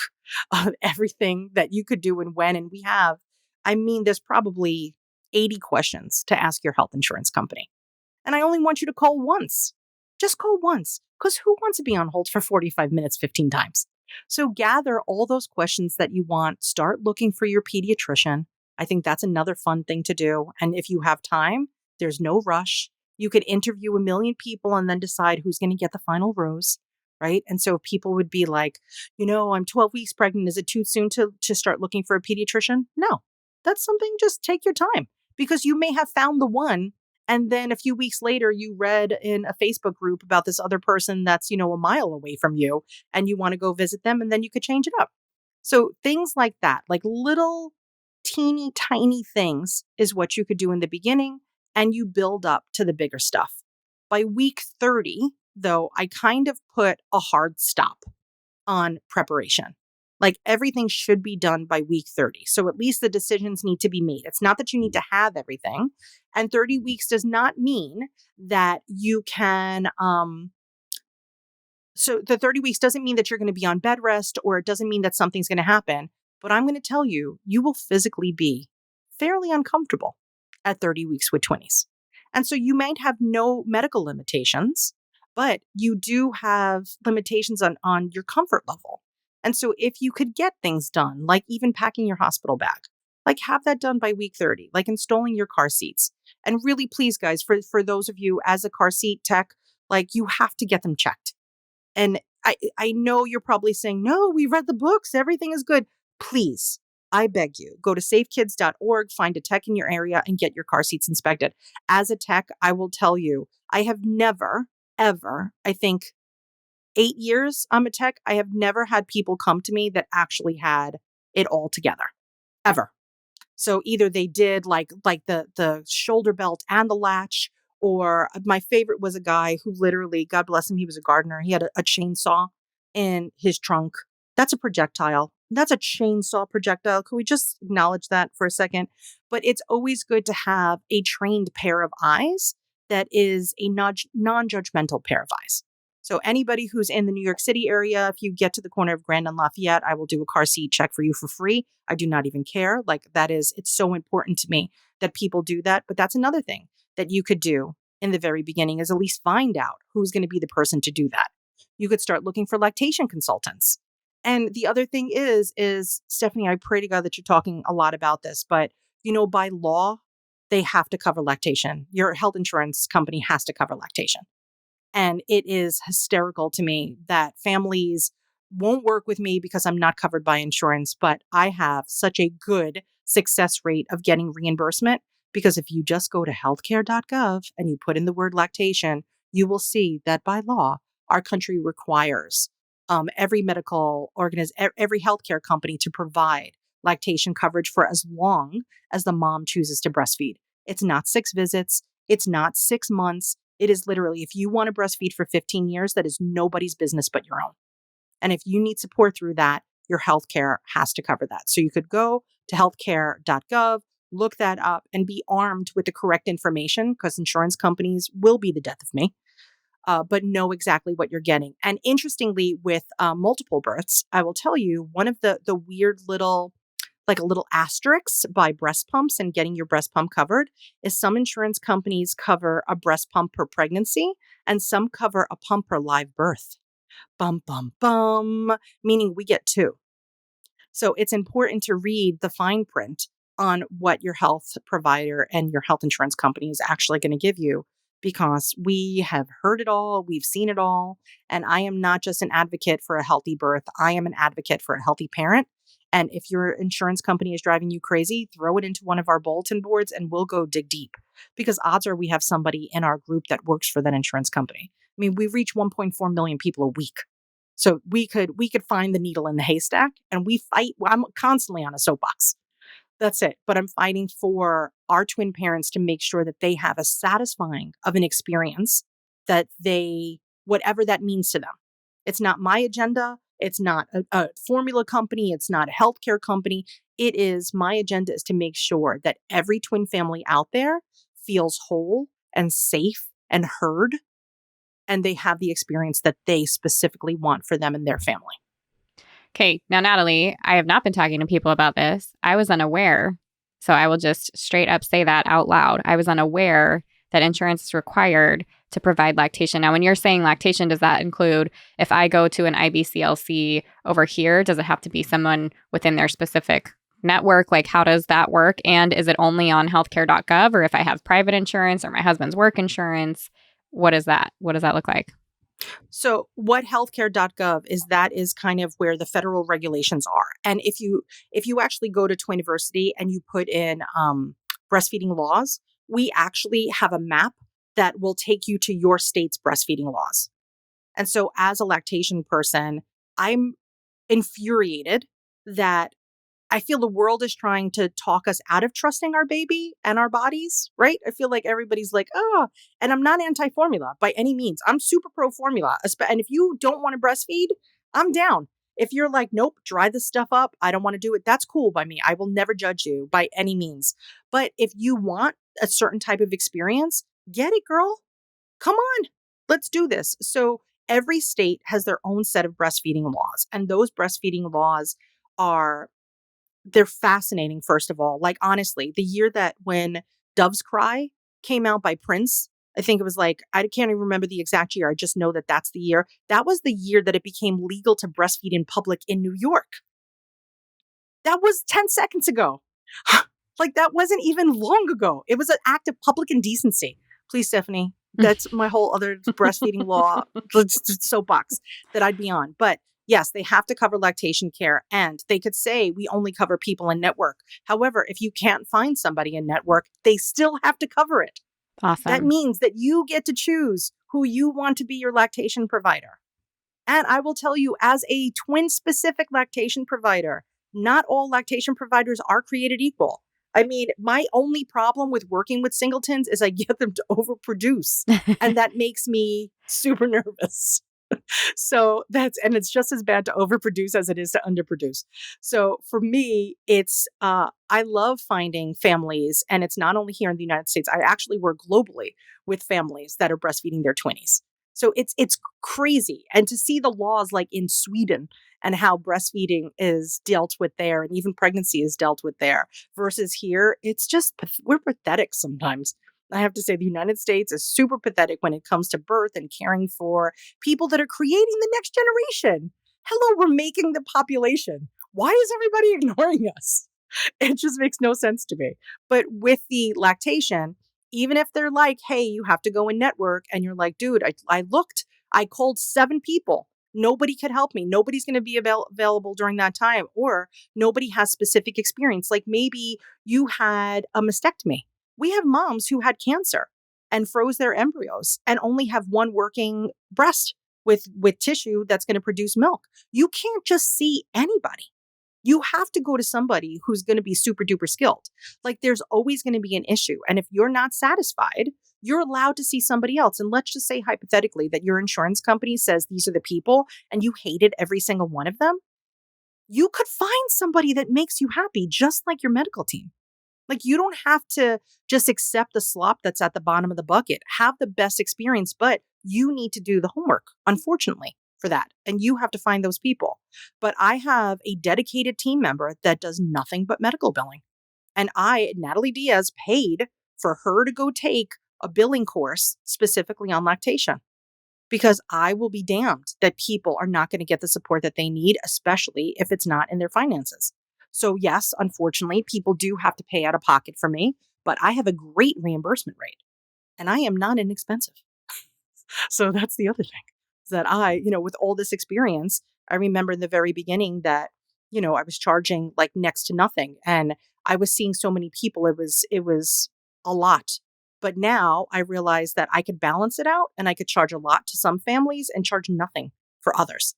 of everything that you could do and when. And there's probably 80 questions to ask your health insurance company. And I only want you to call once. Just call once, because who wants to be on hold for 45 minutes 15 times? So gather all those questions that you want. Start looking for your pediatrician. I think that's another fun thing to do. And if you have time, there's no rush. You could interview a million people and then decide who's going to get the final rose, right? And so people would be like, I'm 12 weeks pregnant. Is it too soon to start looking for a pediatrician? No, that's something, just take your time, because you may have found the one. And then a few weeks later, you read in a Facebook group about this other person that's, a mile away from you, and you want to go visit them, and then you could change it up. So things like that, like little teeny tiny things, is what you could do in the beginning, and you build up to the bigger stuff. By week 30, though, I kind of put a hard stop on preparation. Like, everything should be done by week 30. So at least the decisions need to be made. It's not that you need to have everything. And 30 weeks does not mean that you can, so the 30 weeks doesn't mean that you're going to be on bed rest, or it doesn't mean that something's going to happen. But I'm going to tell you, you will physically be fairly uncomfortable at 30 weeks with twinnies. And so you might have no medical limitations, but you do have limitations on your comfort level. And so if you could get things done, like even packing your hospital bag, like have that done by week 30, like installing your car seats. And really, please, guys, for those of you as a car seat tech, like, you have to get them checked. And I know you're probably saying, no, we read the books, everything is good. Please, I beg you, go to safekids.org, find a tech in your area, and get your car seats inspected. As a tech, I will tell you, I have never, ever, I think 8 years I'm a tech, I have never had people come to me that actually had it all together, ever. So either they did like the shoulder belt and the latch, or my favorite was a guy who literally, God bless him, he was a gardener. He had a chainsaw in his trunk. That's a projectile. That's a chainsaw projectile. Could we just acknowledge that for a second? But it's always good to have a trained pair of eyes that is a non-judgmental pair of eyes. So anybody who's in the New York City area, if you get to the corner of Grand and Lafayette, I will do a car seat check for you for free. I do not even care. Like, it's so important to me that people do that. But that's another thing that you could do in the very beginning, is at least find out who's going to be the person to do that. You could start looking for lactation consultants. And the other thing is Stephanie, I pray to God that you're talking a lot about this, but by law, they have to cover lactation. Your health insurance company has to cover lactation. And it is hysterical to me that families won't work with me because I'm not covered by insurance, but I have such a good success rate of getting reimbursement, because if you just go to healthcare.gov and you put in the word lactation, you will see that by law, our country requires every medical every healthcare company to provide lactation coverage for as long as the mom chooses to breastfeed. It's not 6 visits. It's not 6 months. It is literally, if you want to breastfeed for 15 years, that is nobody's business but your own. And if you need support through that, your healthcare has to cover that. So you could go to healthcare.gov, look that up, and be armed with the correct information, because insurance companies will be the death of me, but know exactly what you're getting. And interestingly, with multiple births, I will tell you, one of the weird little, like a little asterisk by breast pumps and getting your breast pump covered, is some insurance companies cover a breast pump per pregnancy, and some cover a pump per live birth. Bum, bum, bum, meaning we get 2. So it's important to read the fine print on what your health provider and your health insurance company is actually going to give you, because we have heard it all, we've seen it all. And I am not just an advocate for a healthy birth, I am an advocate for a healthy parent. And if your insurance company is driving you crazy, throw it into one of our bulletin boards and we'll go dig deep, because odds are we have somebody in our group that works for that insurance company. I mean, we reach 1.4 million people a week. So we could find the needle in the haystack, and we fight. I'm constantly on a soapbox. That's it. But I'm fighting for our twin parents to make sure that they have as satisfying of an experience, that whatever that means to them. It's not my agenda. It's not a formula company. It's not a healthcare company. It is, my agenda is to make sure that every twin family out there feels whole and safe and heard, and they have the experience that they specifically want for them and their family. Okay, now, Natalie, I have not been talking to people about this. I was unaware. So I will just straight up say that out loud. I was unaware that insurance is required to provide lactation. Now, when you're saying lactation, does that include if I go to an IBCLC over here, does it have to be someone within their specific network? Like, how does that work? And is it only on healthcare.gov, or if I have private insurance or my husband's work insurance, what is that? What does that look like? So what healthcare.gov is kind of where the federal regulations are. And if you actually go to Twiniversity and you put in breastfeeding laws, we actually have a map that will take you to your state's breastfeeding laws. And so as a lactation person, I'm infuriated that I feel the world is trying to talk us out of trusting our baby and our bodies, right? I feel like everybody's like, oh, and I'm not anti formula by any means. I'm super pro formula. And if you don't want to breastfeed, I'm down. If you're like, nope, dry this stuff up, I don't want to do it, that's cool by me. I will never judge you by any means. But if you want a certain type of experience, get it, girl. Come on, let's do this. So every state has their own set of breastfeeding laws. And those breastfeeding laws are they're fascinating, first of all. Like, honestly, the year that when Doves Cry came out by Prince, I think it was like, I can't even remember the exact year. I just know that that's the year. That was the year that it became legal to breastfeed in public in New York. That was 10 seconds ago. Like, that wasn't even long ago. It was an act of public indecency. Please, Stephanie, that's my whole other breastfeeding law soapbox that I'd be on. But yes, they have to cover lactation care, and they could say we only cover people in network. However, if you can't find somebody in network, they still have to cover it. That Awesome. means that you get to choose who you want to be your lactation provider. And I will tell you, as a twin specific lactation provider, not all lactation providers are created equal. I mean, my only problem with working with singletons is I get them to overproduce, and that makes me super nervous. So and it's just as bad to overproduce as it is to underproduce. So for me, I love finding families, and it's not only here in the United States. I actually work globally with families that are breastfeeding their 20s. So it's crazy. And to see the laws like in Sweden and how breastfeeding is dealt with there, and even pregnancy is dealt with there versus here, it's just, we're pathetic sometimes. I have to say, the United States is super pathetic when it comes to birth and caring for people that are creating the next generation. Hello, we're making the population. Why is everybody ignoring us? It just makes no sense to me. But with the lactation, even if they're like, hey, you have to go in network, and you're like, dude, I looked, I called 7 people. Nobody could help me. Nobody's going to be available during that time, or nobody has specific experience. Like maybe you had a mastectomy. We have moms who had cancer and froze their embryos and only have one working breast with tissue that's going to produce milk. You can't just see anybody. You have to go to somebody who's going to be super duper skilled. Like, there's always going to be an issue. And if you're not satisfied, you're allowed to see somebody else. And let's just say hypothetically that your insurance company says these are the people and you hated every single one of them. You could find somebody that makes you happy, just like your medical team. Like, you don't have to just accept the slop that's at the bottom of the bucket. Have the best experience, but you need to do the homework, unfortunately, for that. And you have to find those people. But I have a dedicated team member that does nothing but medical billing. And Natalie Diaz, paid for her to go take a billing course specifically on lactation, because I will be damned that people are not going to get the support that they need, especially if it's not in their finances. So yes, unfortunately, people do have to pay out of pocket for me, but I have a great reimbursement rate, and I am not inexpensive. So that's the other thing, is that with all this experience, I remember in the very beginning that, I was charging like next to nothing, and I was seeing so many people. It was a lot. But now I realize that I could balance it out, and I could charge a lot to some families and charge nothing for others.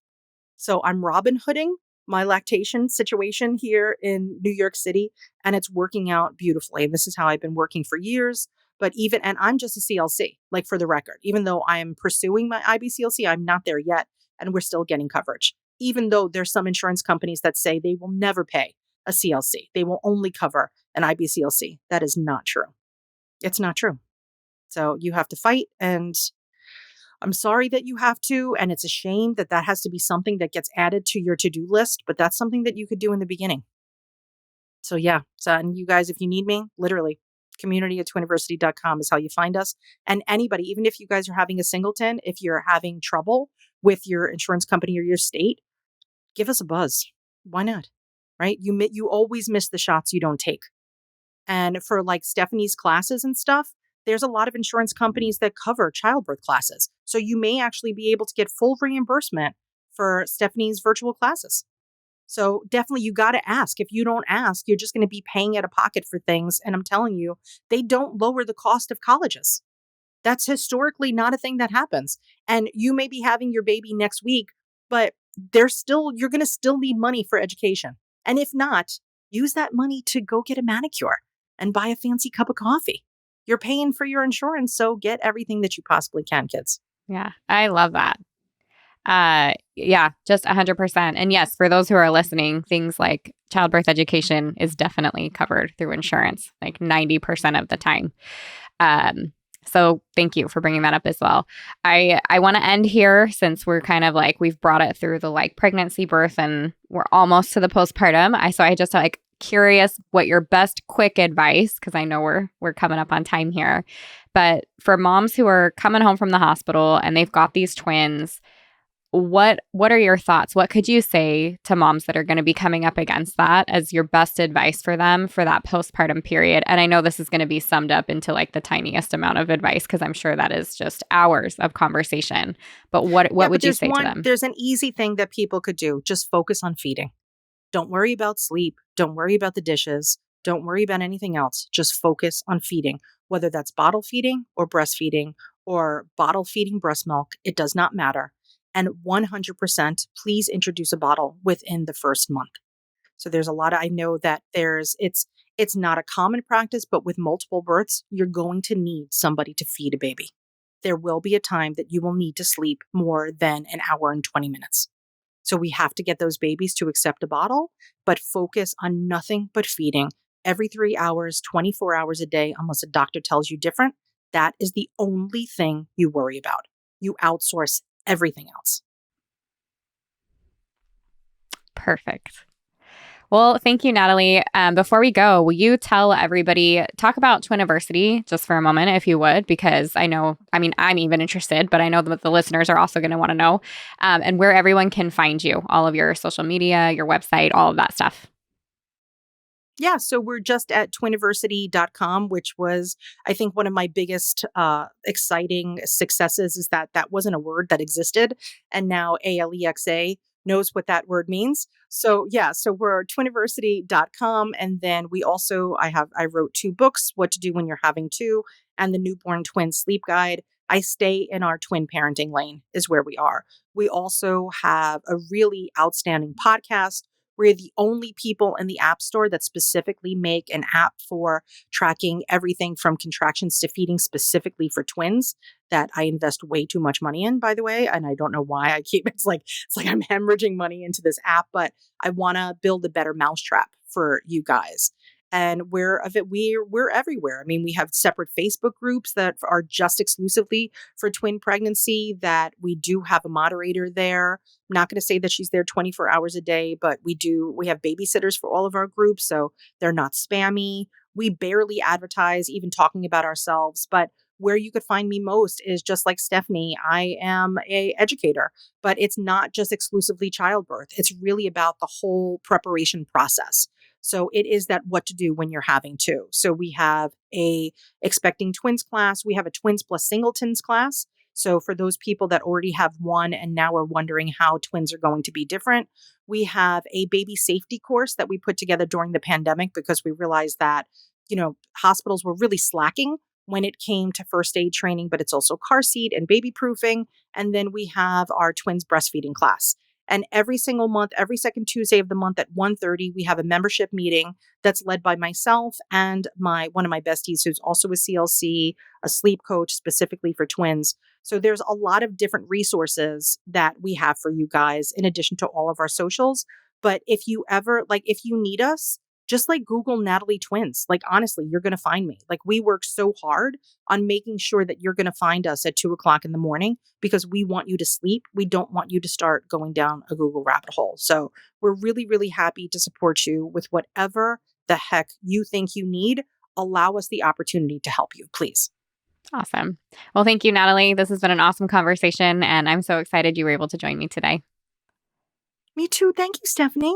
So I'm Robin Hooding my lactation situation here in New York City, and it's working out beautifully. This is how I've been working for years. And I'm just a CLC, like, for the record, even though I am pursuing my IBCLC, I'm not there yet, and we're still getting coverage. Even though there's some insurance companies that say they will never pay a CLC, they will only cover an IBCLC. That is not true. It's not true. So you have to fight, and I'm sorry that you have to, and it's a shame that that has to be something that gets added to your to-do list, but that's something that you could do in the beginning. So yeah, and you guys, if you need me, literally, community@twiniversity.com is how you find us. And anybody, even if you guys are having a singleton, if you're having trouble with your insurance company or your state, give us a buzz. Why not? right? You always miss the shots you don't take. And for like Stephanie's classes and stuff, there's a lot of insurance companies that cover childbirth classes. So you may actually be able to get full reimbursement for Stephanie's virtual classes. So definitely you got to ask. If you don't ask, you're just going to be paying out of pocket for things. And I'm telling you, they don't lower the cost of colleges. That's historically not a thing that happens. And you may be having your baby next week, but you're going to still need money for education. And if not, use that money to go get a manicure and buy a fancy cup of coffee. You're paying for your insurance, so get everything that you possibly can, kids. Yeah, I love that. Yeah, just 100%. And yes, for those who are listening, things like childbirth education is definitely covered through insurance, like 90% of the time. So thank you for bringing that up as well. I want to end here since we're kind of like, we've brought it through the like pregnancy, birth, and we're almost to the postpartum. I just like curious what your best quick advice, because I know we're coming up on time here, but for moms who are coming home from the hospital and they've got these twins, what are your thoughts? What could you say to moms that are going to be coming up against that as your best advice for them for that postpartum period? And I know this is going to be summed up into like the tiniest amount of advice because I'm sure that is just hours of conversation. But what would you say to them? There's an easy thing that people could do. Just focus on feeding. Don't worry about sleep. Don't worry about the dishes. Don't worry about anything else. Just focus on feeding, whether that's bottle feeding or breastfeeding or bottle feeding breast milk. It does not matter. And 100%, please introduce a bottle within the first month. So there's a lot of, I know that it's not a common practice, but with multiple births, you're going to need somebody to feed a baby. There will be a time that you will need to sleep more than an hour and 20 minutes. So we have to get those babies to accept a bottle, but focus on nothing but feeding every 3 hours, 24 hours a day, unless a doctor tells you different. That is the only thing you worry about. You outsource everything else. Perfect. Well, thank you, Natalie. Before we go, will you tell everybody, talk about Twiniversity just for a moment, if you would, because I'm even interested, but I know that the listeners are also going to want to know, and where everyone can find you, all of your social media, your website, all of that stuff. Yeah, so we're just at twiniversity.com, which was, I think, one of my biggest exciting successes is that wasn't a word that existed. And now ALEXA knows what that word means. So yeah, so we're twiniversity.com. And then I wrote 2 books, What to Do When You're Having Two and the Newborn Twin Sleep Guide. I stay in our twin parenting lane is where we are. We also have a really outstanding podcast. We're the only people in the App Store that specifically make an app for tracking everything from contractions to feeding specifically for twins that I invest way too much money in, by the way. And I don't know why it's like I'm hemorrhaging money into this app, but I want to build a better mousetrap for you guys. And we're everywhere. I mean, we have separate Facebook groups that are just exclusively for twin pregnancy that we do have a moderator there. I'm not going to say that she's there 24 hours a day, but we have babysitters for all of our groups. So they're not spammy. We barely advertise, even talking about ourselves, but where you could find me most is just like Stephanie. I am a educator, but it's not just exclusively childbirth. It's really about the whole preparation process. So it is that what to do when you're having two. So we have a expecting twins class. We have a twins plus singletons class. So for those people that already have one and now are wondering how twins are going to be different, we have a baby safety course that we put together during the pandemic because we realized that, hospitals were really slacking when it came to first aid training, but it's also car seat and baby proofing. And then we have our twins breastfeeding class. And every single month, every second Tuesday of the month at 1:30, we have a membership meeting that's led by myself and one of my besties, who's also a CLC, a sleep coach specifically for twins. So there's a lot of different resources that we have for you guys in addition to all of our socials. But if you need us, just Google Natalie Twins. Honestly, you're going to find me. We work so hard on making sure that you're going to find us at 2:00 in the morning because we want you to sleep. We don't want you to start going down a Google rabbit hole. So we're really, really happy to support you with whatever the heck you think you need. Allow us the opportunity to help you, please. Awesome. Well, thank you, Natalie. This has been an awesome conversation, and I'm so excited you were able to join me today. Me too. Thank you, Stephanie.